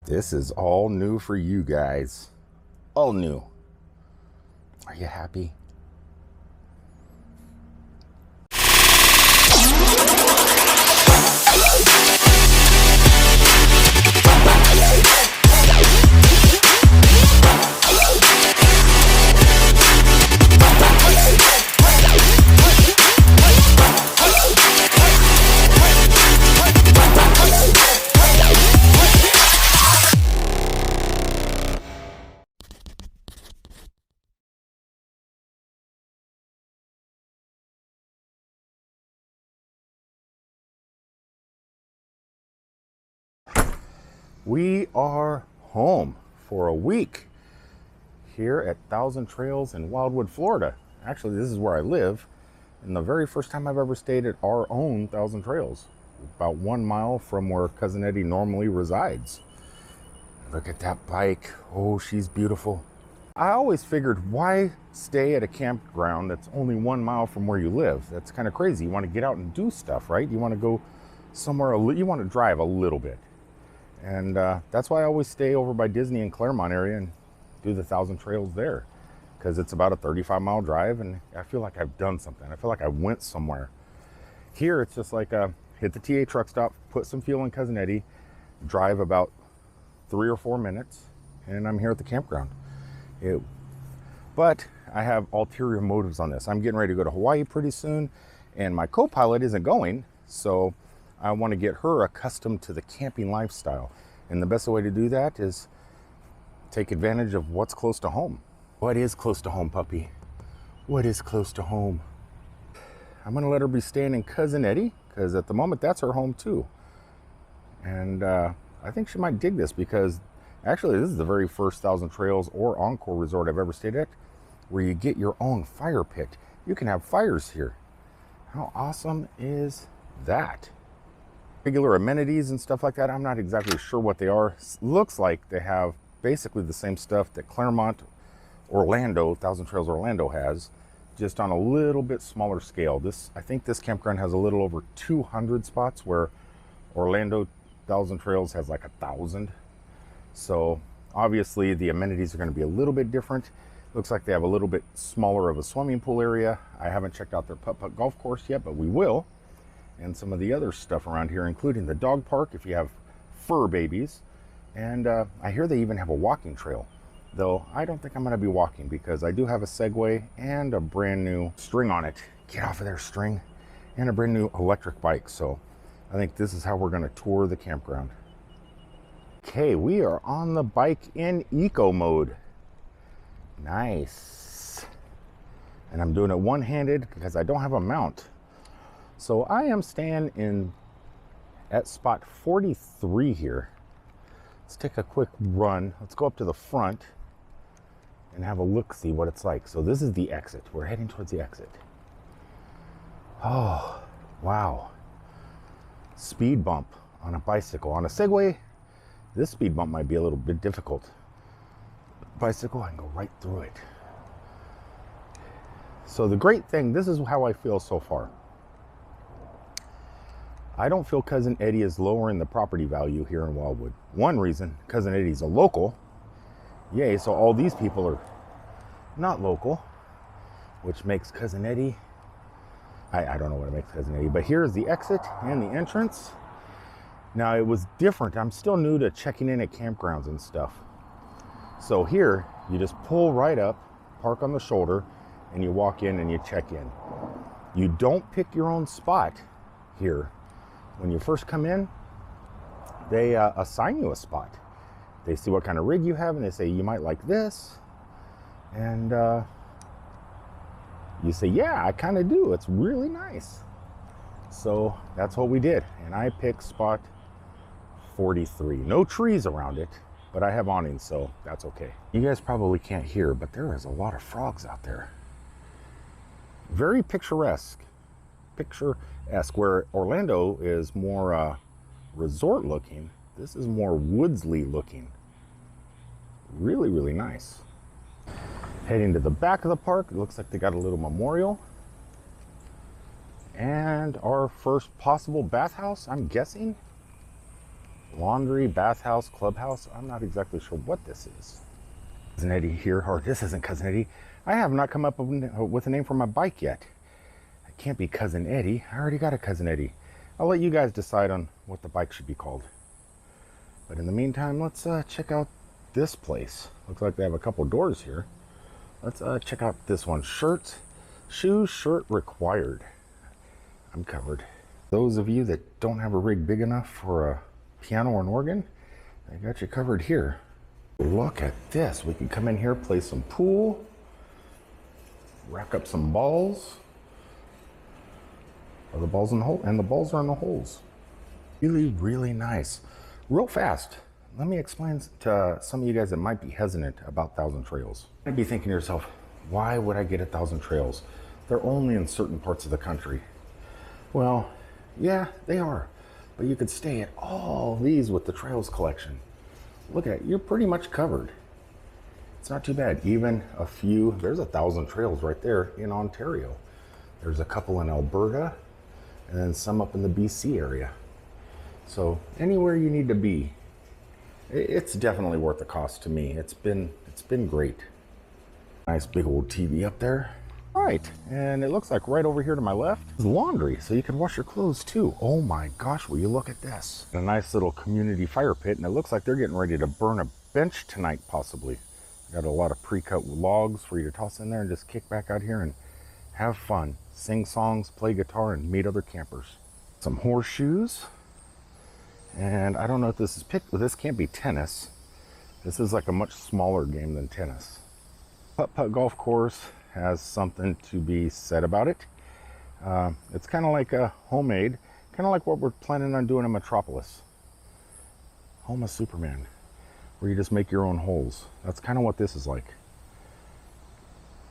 This is all new for you guys. All new. Are you happy? We are home for a week here at Thousand Trails in Wildwood, Florida. Actually, this is where I live, and the very first time I've ever stayed at our own Thousand Trails, about 1 mile from where Cousin Eddie normally resides. Look at that bike. Oh, she's beautiful. I always figured, why stay at a campground that's only 1 mile from where you live? That's kind of crazy. You want to get out and do stuff, right? You want to go somewhere, you want to drive a little bit. And that's why I always stay over by Disney and Claremont area and do the Thousand Trails there, because it's about a 35-mile drive, and I feel like I've done something. I feel like I went somewhere. Here, it's just like hit the TA truck stop, put some fuel in Cousin Eddie, drive about 3 or 4 minutes, and I'm here at the campground. But I have ulterior motives on this. I'm getting ready to go to Hawaii pretty soon, and my co-pilot isn't going, so I want to get her accustomed to the camping lifestyle. And the best way to do that is take advantage of what's close to home. What is close to home, puppy? What is close to home? I'm going to let her be staying in Cousin Eddie, because at the moment that's her home too. And I think she might dig this, because actually this is the very first Thousand Trails or Encore resort I've ever stayed at where you get your own fire pit. You can have fires here. How awesome is that? Regular amenities and stuff like that, I'm not exactly sure what they are. Looks like they have basically the same stuff that Claremont Orlando, Thousand Trails Orlando has, just on a little bit smaller scale. I think this campground has a little over 200 spots, where Orlando Thousand Trails has like 1,000. So obviously the amenities are going to be a little bit different. Looks like they have a little bit smaller of a swimming pool area. I haven't checked out their putt-putt golf course yet, but we will. And some of the other stuff around here, including the dog park if you have fur babies. And I hear they even have a walking trail, though I don't think I'm going to be walking, because I do have a Segway and a brand new string on it. Get off of there, string. And a brand new electric bike. So I think this is how we're going to tour the campground. Okay, we are on the bike in eco mode. Nice. And I'm doing it one-handed because I don't have a mount. So I am staying at spot 43 here. Let's take a quick run. Let's go up to the front and have a look, see what it's like. So this is the exit. We're heading towards the exit. Oh, wow. Speed bump on a bicycle. On a Segway, this speed bump might be a little bit difficult. Bicycle, I can go right through it. So the great thing, this is how I feel so far. I don't feel Cousin Eddie is lowering the property value here in Wildwood. One reason, Cousin Eddie's a local. Yay, so all these people are not local, which makes Cousin Eddie, I don't know what it makes Cousin Eddie, but here's the exit and the entrance. Now it was different. I'm still new to checking in at campgrounds and stuff. So here, you just pull right up, park on the shoulder, and you walk in and you check in. You don't pick your own spot here. When you first come in, they assign you a spot. They see what kind of rig you have, and they say, you might like this. And you say, yeah, I kind of do. It's really nice. So that's what we did. And I picked spot 43. No trees around it, but I have awnings, so that's okay. You guys probably can't hear, but there is a lot of frogs out there. Very picturesque. Where Orlando is more resort looking, this is more woodsy looking. Really, really nice. Heading to the back of the park, it looks like they got a little memorial. And our first possible bathhouse, I'm guessing. Laundry, bathhouse, clubhouse. I'm not exactly sure what this is. Cousin Eddie here, or this isn't Cousin Eddie. I have not come up with a name for my bike yet. It can't be Cousin Eddie. I already got a Cousin Eddie. I'll let you guys decide on what the bike should be called. But in the meantime, let's check out this place. Looks like they have a couple doors here. Let's check out this one. Shirts, shoes, shirt required. I'm covered. Those of you that don't have a rig big enough for a piano or an organ, they got you covered here. Look at this. We can come in here, play some pool, rack up some balls. Are the balls in the hole? And the balls are in the holes. Really, really nice. Real fast, let me explain to some of you guys that might be hesitant about Thousand Trails. You might be thinking to yourself, why would I get a Thousand Trails? They're only in certain parts of the country. Well, yeah, they are. But you could stay at all these with the Trails collection. Look at it, you're pretty much covered. It's not too bad. Even a few, there's 1,000 trails right there in Ontario. There's a couple in Alberta, and then some up in the BC area. So anywhere you need to be, it's definitely worth the cost to me. It's been great. Nice big old TV up there. All right, and it looks like right over here to my left is laundry, so you can wash your clothes too. Oh my gosh, will you look at this? A nice little community fire pit, and it looks like they're getting ready to burn a bench tonight, possibly. Got a lot of pre-cut logs for you to toss in there and just kick back out here and have fun. Sing songs, play guitar, and meet other campers. Some horseshoes. And I don't know if this is this can't be tennis. This is like a much smaller game than tennis. Putt-putt golf course has something to be said about it. It's kind of like a homemade, kind of like what we're planning on doing in Metropolis. Home of Superman, where you just make your own holes. That's kind of what this is like.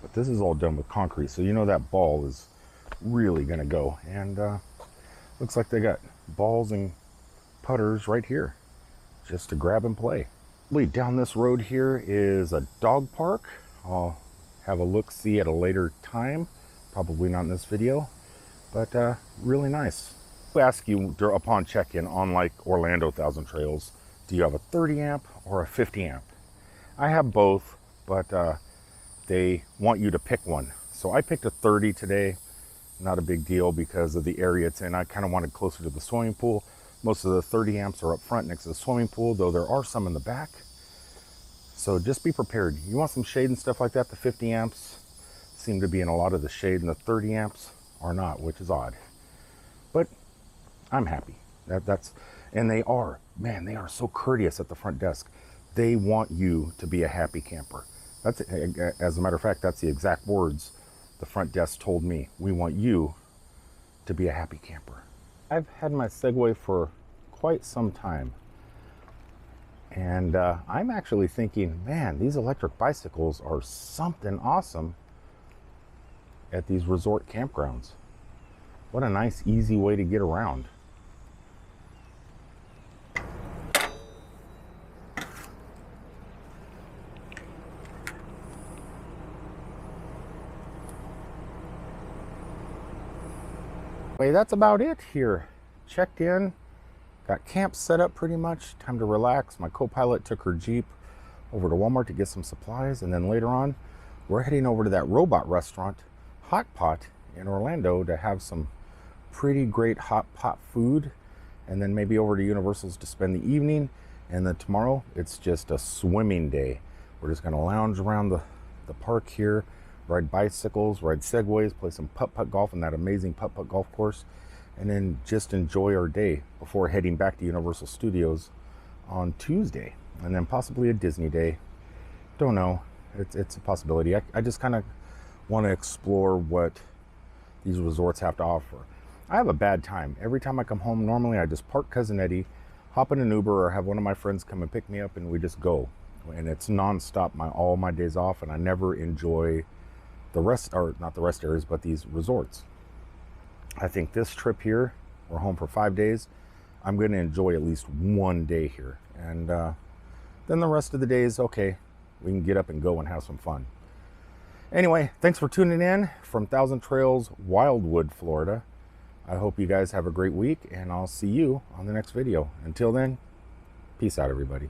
But this is all done with concrete, so you know that ball is really gonna go. And looks like they got balls and putters right here just to grab and play. Down this road here is a dog park. I'll have a look-see at a later time, probably not in this video, but really nice. I'll ask you upon check-in on like Orlando Thousand Trails, do you have a 30 amp or a 50 amp? I have both, but they want you to pick one. So I picked a 30 today. Not a big deal because of the area it's in. I kind of wanted closer to the swimming pool. Most of the 30 amps are up front next to the swimming pool, though there are some in the back. So just be prepared. You want some shade and stuff like that, the 50 amps seem to be in a lot of the shade, and the 30 amps are not, which is odd. But I'm happy. And they are, man, they are so courteous at the front desk. They want you to be a happy camper. That's, as a matter of fact, that's the exact words the front desk told me. We want you to be a happy camper. I've had my Segway for quite some time. And I'm actually thinking, man, these electric bicycles are something awesome at these resort campgrounds. What a nice, easy way to get around. Anyway, that's about it here. Checked in, got camp set up pretty much, time to relax. My co-pilot took her Jeep over to Walmart to get some supplies, and then later on, we're heading over to that robot restaurant, Hot Pot, in Orlando to have some pretty great hot pot food, and then maybe over to Universal's to spend the evening. And then tomorrow, it's just a swimming day. We're just gonna lounge around the park here, ride bicycles, ride Segways, play some putt-putt golf in that amazing putt-putt golf course, and then just enjoy our day before heading back to Universal Studios on Tuesday, and then possibly a Disney day. Don't know, it's a possibility. I just kind of want to explore what these resorts have to offer. I have a bad time. Every time I come home, normally I just park Cousin Eddie, hop in an Uber, or have one of my friends come and pick me up, and we just go. And it's nonstop all my days off, and I never enjoy the rest, or not the rest areas, but these resorts. I think this trip here, we're home for 5 days. I'm going to enjoy at least one day here. And then the rest of the days, okay, we can get up and go and have some fun. Anyway, thanks for tuning in from Thousand Trails, Wildwood, Florida. I hope you guys have a great week, and I'll see you on the next video. Until then, Peace out, everybody.